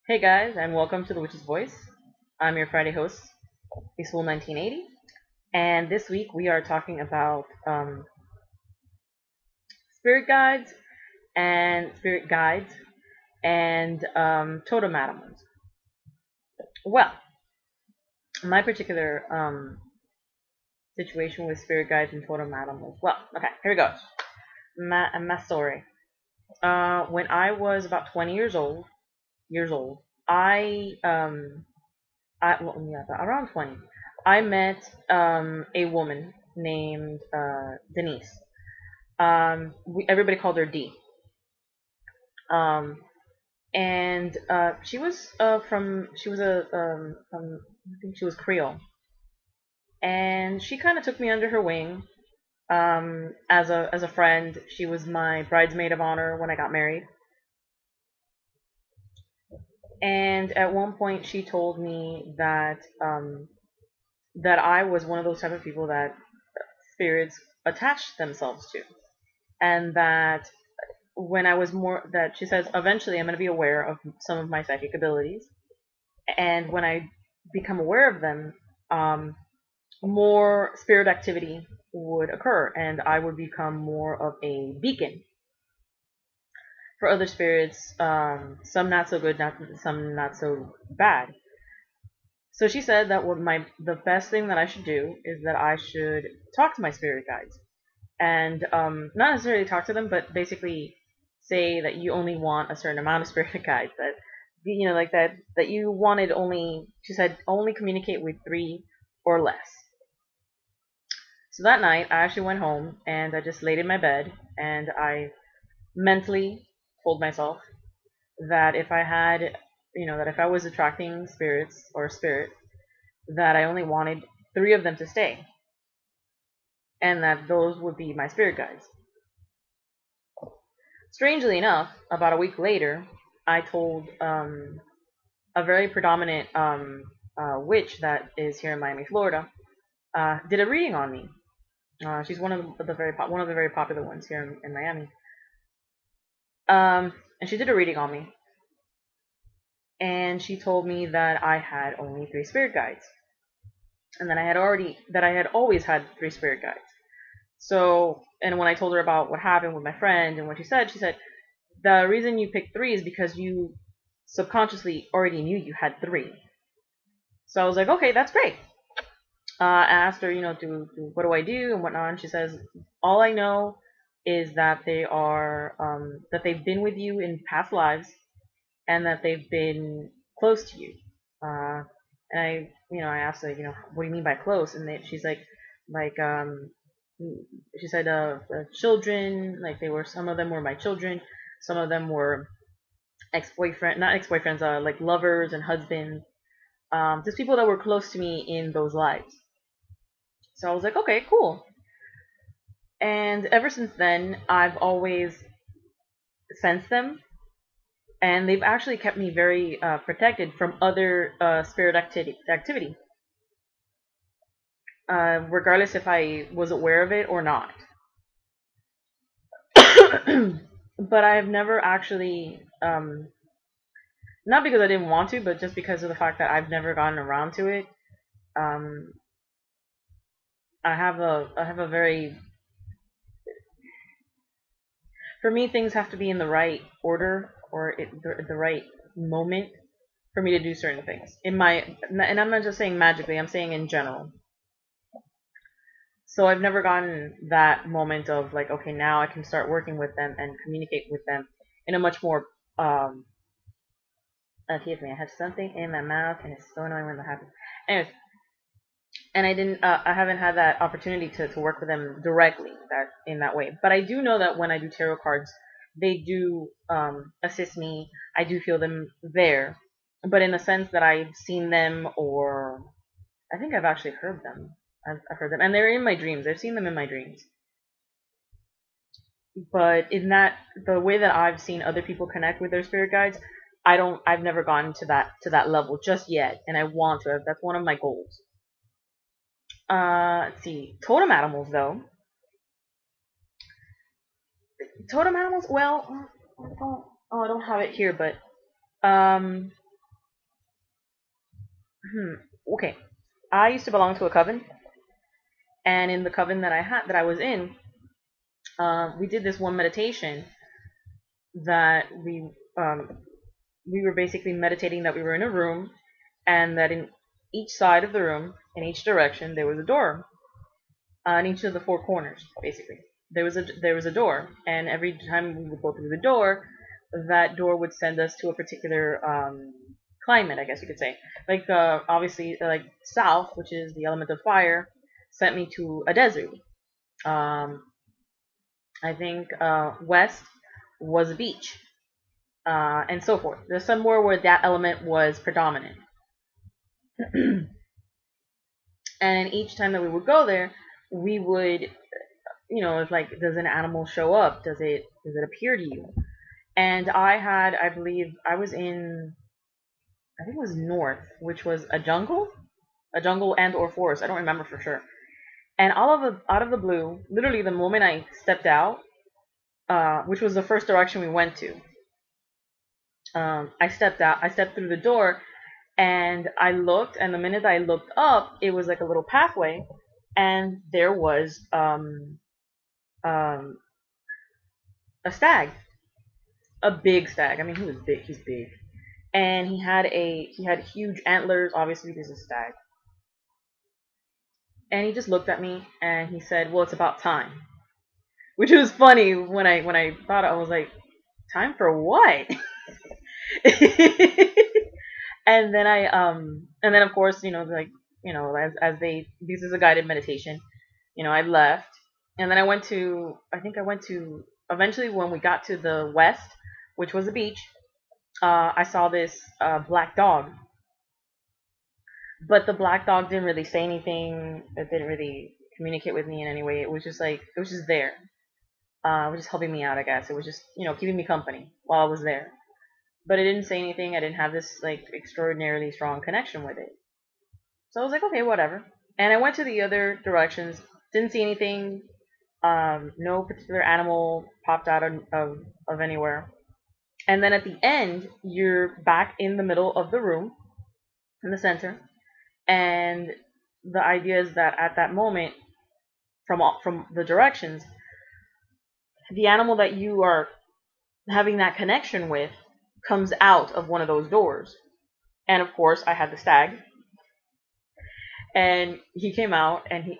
Hey guys, and welcome to The Witch's Voice. I'm your Friday host, Peaceful 1980, and this week we are talking about spirit guides and totem animals. Well, my particular situation with spirit guides and totem animals. Well, okay, here we go. My story. When I was about 20 years old, around 20, I met a woman named Denise. Everybody called her D. Um, and she was I think she was Creole, and she kind of took me under her wing as a friend. She was my bridesmaid of honor when I got married. And at one point, she told me that I was one of those type of people that spirits attach themselves to, and that when I was more that she says eventually I'm going to be aware of some of my psychic abilities, and when I become aware of them, um, more spirit activity would occur, and I would become more of a beacon for other spirits. Some not so good, some not so bad. So she said that the best thing that I should do is that I should talk to my spirit guides, and not necessarily talk to them, but basically say that you only want a certain amount of spirit guides. That like that you wanted only. She said only communicate with three or less. So that night, I actually went home and I just laid in my bed and I mentally told myself that if I was attracting spirits or a spirit, that I only wanted three of them to stay, and that those would be my spirit guides. Strangely enough, about a week later, I told a very predominant witch that is here in Miami, Florida, did a reading on me. She's one of the very popular ones here in Miami. And she did a reading on me, and she told me that I had only three spirit guides, and that I had always had three spirit guides. So, and when I told her about what happened with my friend and what she said, the reason you picked three is because you subconsciously already knew you had three. So I was like, okay, that's great. I asked her, what do I do and whatnot, and she says, all I know is that that they've been with you in past lives, and that they've been close to you. And I asked her, what do you mean by close? And she's like, she said, children, like some of them were my children, some of them were not ex-boyfriends, like lovers and husbands, just people that were close to me in those lives. So I was like, okay, cool. And ever since then, I've always sensed them, and they've actually kept me very protected from other spirit activity, regardless if I was aware of it or not. But I've never actually, not because I didn't want to, but just because of the fact that I've never gotten around to it. Um, I have a very, for me, things have to be in the right order or the right moment for me to do certain things. And I'm not just saying magically, I'm saying in general. So I've never gotten that moment of like, okay, now I can start working with them and communicate with them in a much more, excuse me, I have something in my mouth and it's so annoying when that happens. Anyways, and I haven't had that opportunity to work with them directly in that way. But I do know that when I do tarot cards, they do assist me. I do feel them there, but in the sense that I've seen them, or I think I've actually heard them. I've heard them, and they're in my dreams. I've seen them in my dreams. But in the way that I've seen other people connect with their spirit guides, I've never gotten to that level just yet, and I want to. That's one of my goals. Let's see. Totem animals, though. Totem animals. Well, I don't have it here, but Okay, I used to belong to a coven, and in the coven that I was in, we did this one meditation that we were basically meditating that we were in a room, and that in each side of the room, in each direction, there was a door. In each of the four corners, basically, there was a door, and every time we would go through the door, that door would send us to a particular climate, I guess you could say. Like obviously, like south, which is the element of fire, sent me to a desert. Um, I think west was a beach, and so forth. There's somewhere where that element was predominant. And each time that we would go there, we would, it's like, does an animal show up? Does it appear to you? And I believe I was in, I think it was north, which was a jungle and or forest. I don't remember for sure. And out of the blue, literally the moment I stepped out, which was the first direction we went to, I stepped out. I stepped through the door, and I looked. And the minute I looked up, it was like a little pathway, and there was um, a stag, a big stag. I mean, he was big. He's big, and he had huge antlers, obviously because he's a stag. And he just looked at me and he said, "Well, it's about time." Which was funny when I thought it, I was like, "Time for what?" And then of course, like, as they this is a guided meditation, I left, and then I think I went to, eventually when we got to the west, which was a beach, I saw this black dog. But the black dog didn't really say anything. It didn't really communicate with me in any way. It was just like, it was just there. It was just helping me out, I guess. It was just, keeping me company while I was there. But it didn't say anything. I didn't have this like extraordinarily strong connection with it. So I was like, okay, whatever. And I went to the other directions. Didn't see anything. No particular animal popped out of anywhere. And then at the end, you're back in the middle of the room, in the center. And the idea is that at that moment, from the directions, the animal that you are having that connection with comes out of one of those doors. And of course, I had the stag, and he came out, and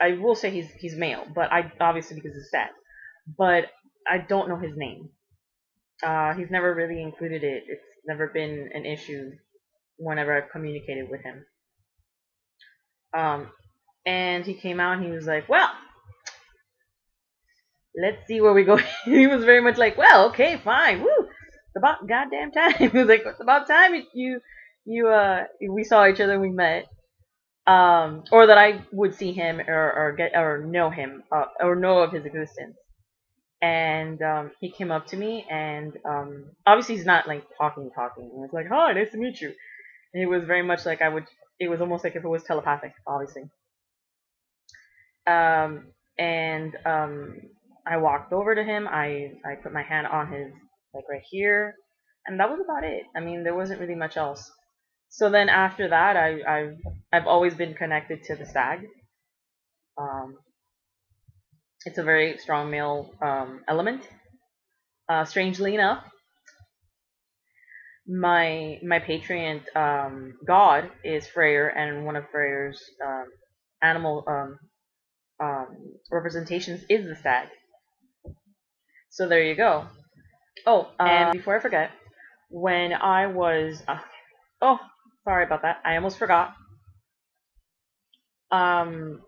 I will say he's male, but I obviously because it's stag, but I don't know his name. He's never really included it. It's never been an issue whenever I've communicated with him. Um, and he came out and he was like, "Well, let's see where we go." He was very much like, "Well, okay, fine, woo, it's about goddamn time." He was like, "It's about time we saw each other, and we met." Or that I would see him or know him, or know of his existence. And he came up to me, and obviously he's not like talking. It was like, "Hi, nice to meet you." And it was very much like I would. It was almost like if it was telepathic, obviously. And I walked over to him. I put my hand on his, like, right here, and that was about it. I mean, there wasn't really much else. So then after that, I've always been connected to the stag. Um, it's a very strong male element. Strangely enough, my patriot god is Freyr, and one of Freyr's animal representations is the stag. So there you go. Oh, and before I forget, when I was oh, sorry about that. I almost forgot. Um,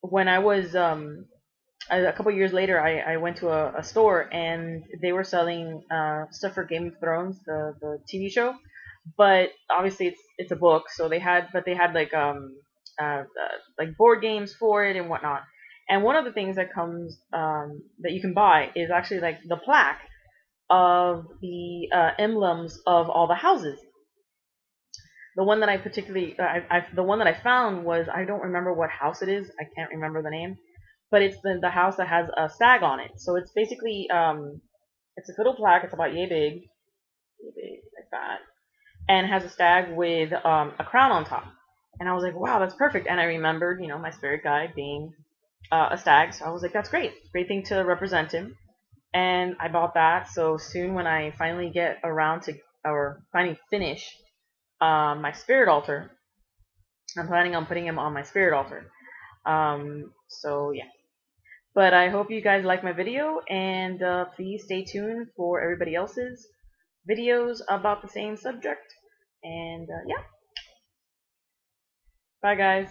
when I was a couple years later, I went to a store, and they were selling stuff for Game of Thrones, the TV show. But obviously it's a book, so they had like board games for it and whatnot. And one of the things that comes that you can buy is actually like the plaque of the emblems of all the houses. The one that I particularly, the one that I found was, I don't remember what house it is. I can't remember the name, but it's the house that has a stag on it. So it's basically, it's a little plaque. It's about yay big like that, and has a stag with a crown on top. And I was like, wow, that's perfect. And I remembered, my spirit guide being a stag, so I was like, that's great thing to represent him. And I bought that. So soon, when I finally get around to, or finally finish my spirit altar, I'm planning on putting him on my spirit altar. So yeah. But I hope you guys like my video, and please stay tuned for everybody else's videos about the same subject. And yeah, bye guys.